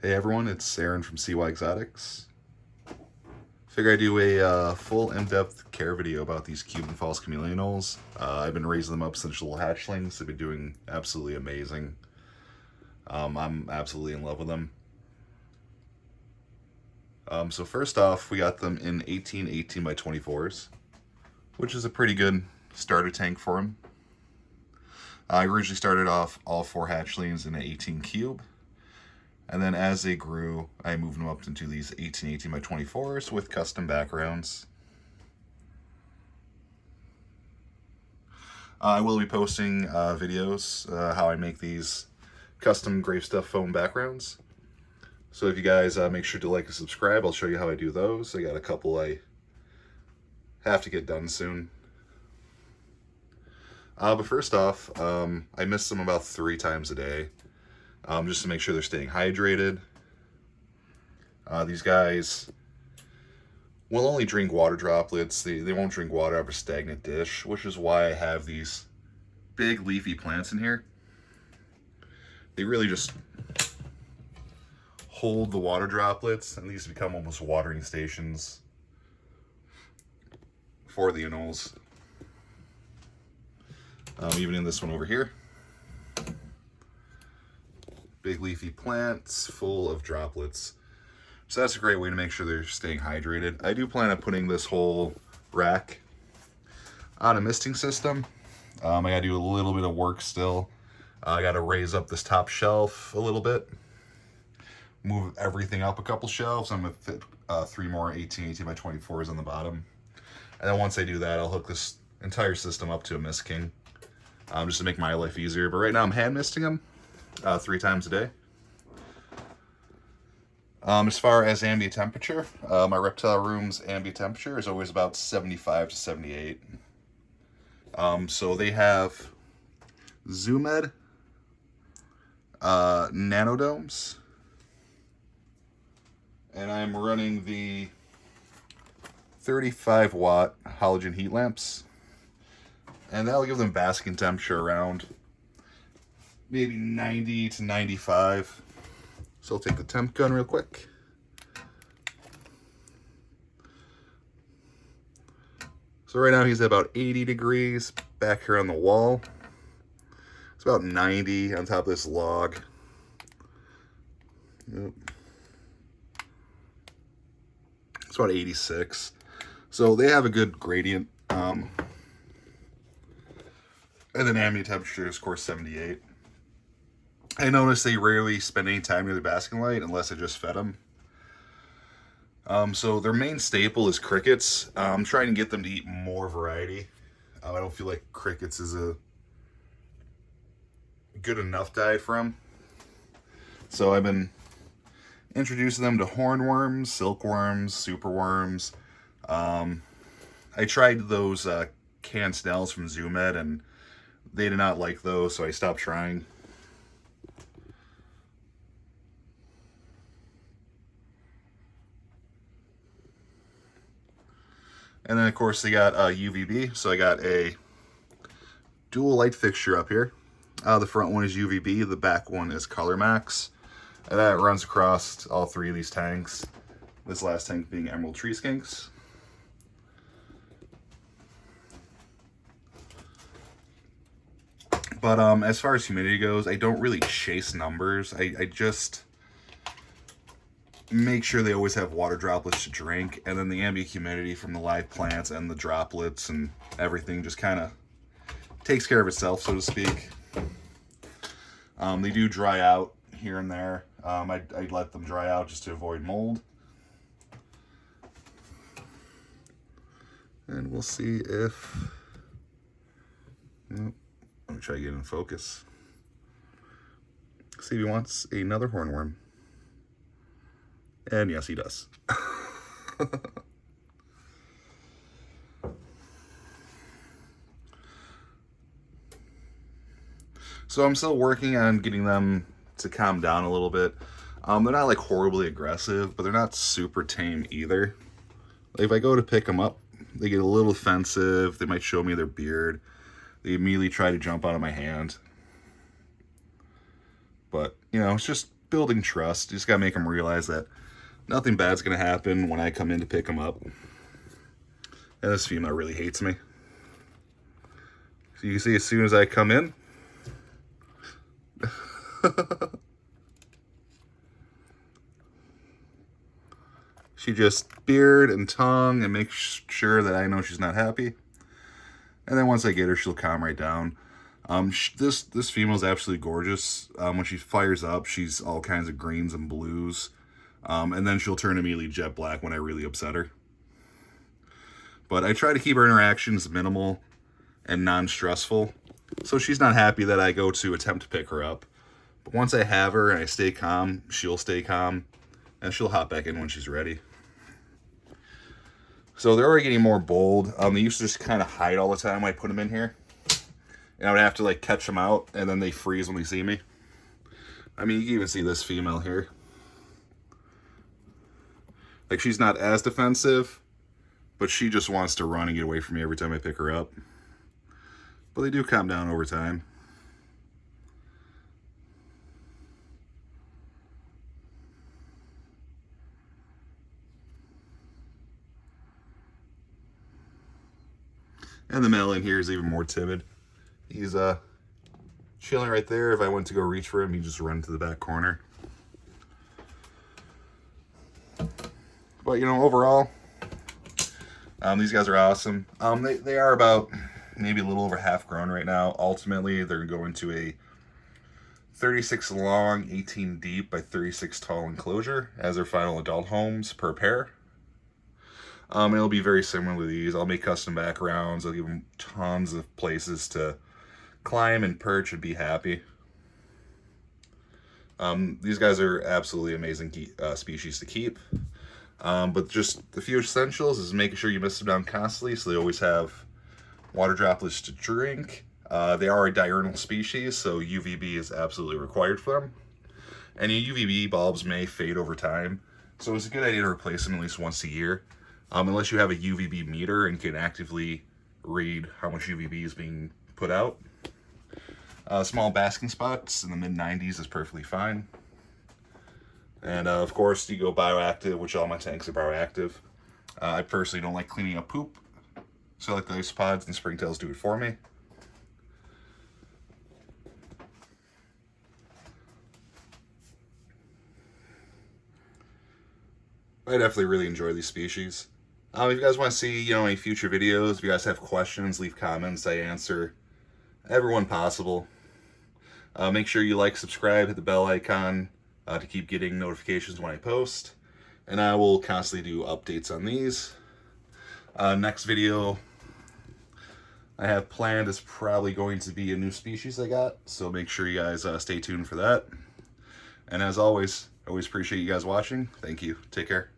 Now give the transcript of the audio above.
Hey everyone, it's Aaron from CY Exotics. Figure I'd do a full in-depth care video about these Cuban False Chameleon Anoles. I've been raising them up since little hatchlings. They've been doing absolutely amazing. I'm absolutely in love with them. So first off, we got them in 18 by 24s, which is a pretty good starter tank for them. I originally started off all 4 hatchlings in an 18 cube. And then as they grew, I moved them up into these 18 by 24s with custom backgrounds. I will be posting videos how I make these custom grave stuff foam backgrounds. So if you guys make sure to like and subscribe, I'll show you how I do those. I got a couple I have to get done soon. But first off, I miss them about 3 times a day. Just to make sure they're staying hydrated. These guys will only drink water droplets. They won't drink water out of a stagnant dish, which is why I have these big leafy plants in here. They really just hold the water droplets, and these become almost watering stations for the anoles. Even in this one over here. Big leafy plants full of droplets. So that's a great way to make sure they're staying hydrated. I do plan on putting this whole rack on a misting system. I gotta do a little bit of work still. I gotta raise up this top shelf a little bit. Move everything up a couple shelves. I'm gonna fit 3 more 18 by 24s on the bottom. And then once I do that, I'll hook this entire system up to a Mist King. Just to make my life easier. But right now I'm hand misting them 3 times a day. As far as ambient temperature, my reptile room's ambient temperature is always about 75 to 78. So they have Zoomed nanodomes, and I'm running the 35 watt halogen heat lamps, and that'll give them basking temperature around maybe 90 to 95. So I'll take the temp gun real quick. So right now he's at about 80 degrees back here on the wall. It's about 90 on top of this log. Yep. It's about 86. So they have a good gradient. And then ambient temperature is, of course, 78. I notice they rarely spend any time near the basking light unless I just fed them. So their main staple is crickets. I'm trying to get them to eat more variety. I don't feel like crickets is a good enough diet for them. So I've been introducing them to hornworms, silkworms, superworms. I tried those canned snails from Zoomed, and they did not like those, so I stopped trying. And then, of course, they got UVB. So I got a dual light fixture up here. The front one is UVB. The back one is Color Max. And that runs across all 3 of these tanks. This last tank being Emerald Tree Skinks. But as far as humidity goes, I don't really chase numbers. I just make sure they always have water droplets to drink, and then the ambient humidity from the live plants and the droplets and everything just kind of takes care of itself, so to speak. They do dry out here and there. I'd let them dry out just to avoid mold. And we'll see if... Let me try to get in focus. See if he wants another hornworm. And yes, he does. So I'm still working on getting them to calm down a little bit. They're not like horribly aggressive, but they're not super tame either. Like if I go to pick them up, they get a little offensive. They might show me their beard. They immediately try to jump out of my hand. But, you know, it's just building trust. You just gotta make them realize that nothing bad's gonna happen when I come in to pick them up. And this female really hates me. So you can see as soon as I come in, she just beard and tongue and makes sure that I know she's not happy. And then once I get her, she'll calm right down. This female is absolutely gorgeous. When she fires up, she's all kinds of greens and blues. And then she'll turn immediately jet black when I really upset her. But I try to keep her interactions minimal and non-stressful, so she's not happy that I go to attempt to pick her up. But once I have her and I stay calm, she'll stay calm, and she'll hop back in when she's ready. So they're already getting more bold. They used to just kind of hide all the time when I put them in here. And I would have to like catch them out, and then they freeze when they see me. I mean, you can even see this female here. Like, she's not as defensive, but she just wants to run and get away from me every time I pick her up. But they do calm down over time. And the male in here is even more timid. He's chilling right there. If I went to go reach for him, he'd just run to the back corner. But, you know, overall, these guys are awesome. They are about maybe a little over half grown right now. Ultimately, they're going to a 36 long, 18 deep by 36 tall enclosure as their final adult homes per pair. It'll be very similar to these. I'll make custom backgrounds. I'll give them tons of places to climb and perch and be happy. These guys are absolutely amazing species to keep. But just the few essentials is making sure you mist them down constantly so they always have water droplets to drink. They are a diurnal species, so UVB is absolutely required for them. Any UVB bulbs may fade over time, so it's a good idea to replace them at least once a year. Unless you have a UVB meter and can actively read how much UVB is being put out. Small basking spots in the mid-90s is perfectly fine. And of course, you go bioactive, which all my tanks are bioactive. I personally don't like cleaning up poop, so I like the isopods and springtails do it for me. I definitely really enjoy these species. If you guys want to see, any future videos, if you guys have questions, leave comments. I answer everyone possible. Make sure you like, subscribe, hit the bell icon to keep getting notifications when I post. And I will constantly do updates on these. Next video I have planned is probably going to be a new species I got. So make sure you guys stay tuned for that. And as always, I always appreciate you guys watching. Thank you. Take care.